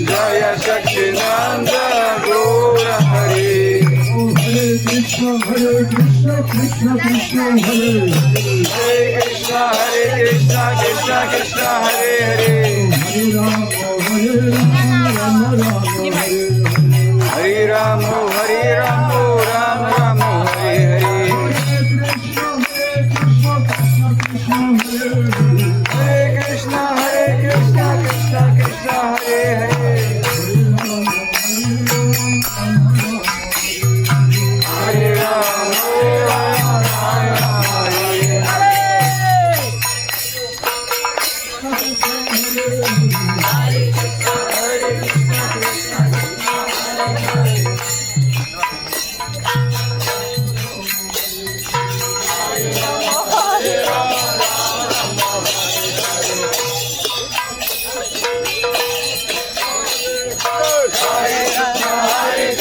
Jai Sachchidanand Gaur Hare Hare Krishna Krishna Krishna Hare Hare Krishna Krishna Krishna Hare Hare Hare Rama Hare Ram Ram Ram Hare Hare Hare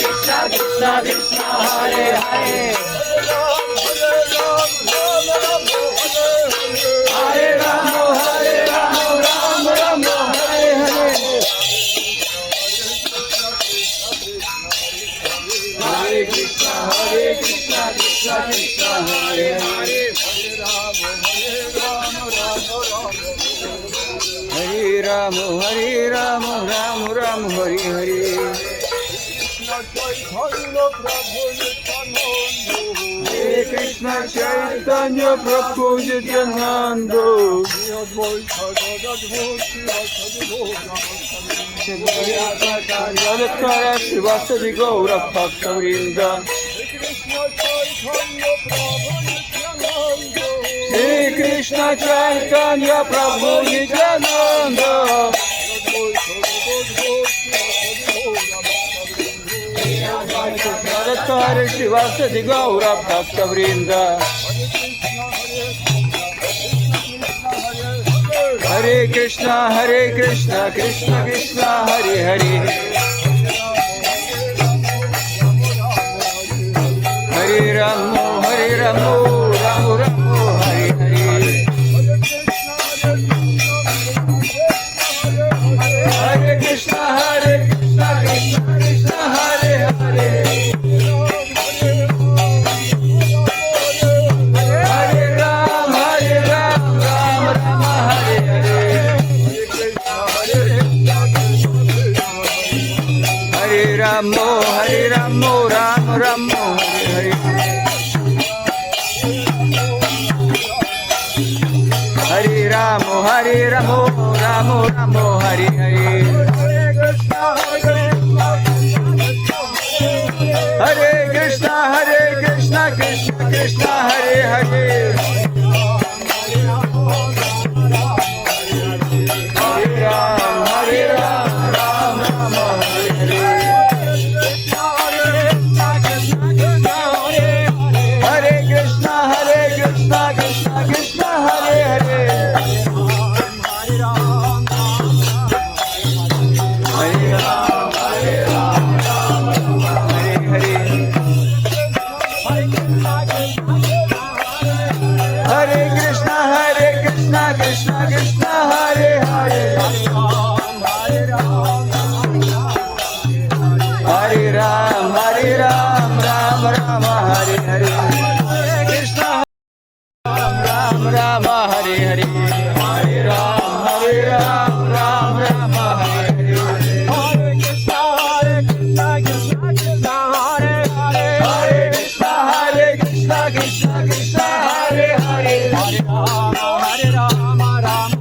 Krishna Krishna Krishna Hare Hare Hare Ram Krishna Krishna Hare Hare Hare Ram Ram Ram Hare Hare Hare Krishna Krishna Krishna Hare Hare Hare Ram Ram Hare Hare Hare Krishna Chaitanya Prabhu Nityananda Yadakara Shivasadi Gaura Bhakta Vrinda Hare Krishna Chaitanya Prabhu Nityananda Yadakara Shivasadi Gaura Bhakta Vrinda Hare Krishna Krishna Krishna Hare Hare Hare Ramo Ramo Ramo Hare Hare Hare Krishna Krishna Hare Hare Hare Ram Ram Hare Hare Hare Ramo Ram Hare Hare Hare Ramo Ram Hare Hare Hare Krishna Krishna Hare Hare Hare Ram Ram Hare Hare Hare Krishna Krishna Hare Hare Hare Ram Hare Hare Hare Krishna Krishna Hare Hare Hare Ram Ram Hare Hare Krishna Ram Hare Hare Hare Ram Ram Hare Hare Hare Krishna Krishna Hare Hare Hare Ram Hare Ram Hare Hare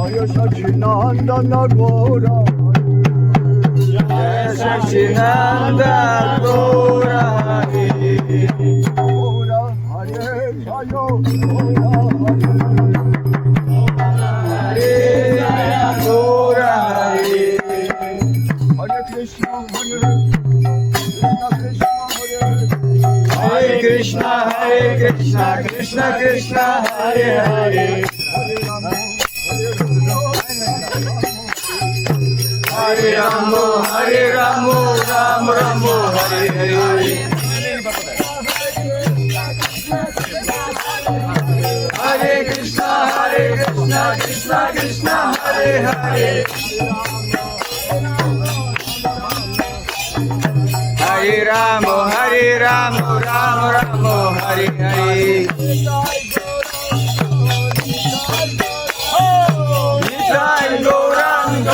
Jaya Sachinandana Gora Jai Sachinanda Gora Hari. Gora Hare Jaya Gora Hare Jaya Gora Hari. Hare Krishna Krishna Krishna Hare Krishna Krishna Krishna Hare Hare. Hare Ramo Ram Ramo Hare Hare. Hare Krishna Krishna Krishna Hare Hare. Hare Ramo Ram Ramo Hare Hare. Nitai Gauranga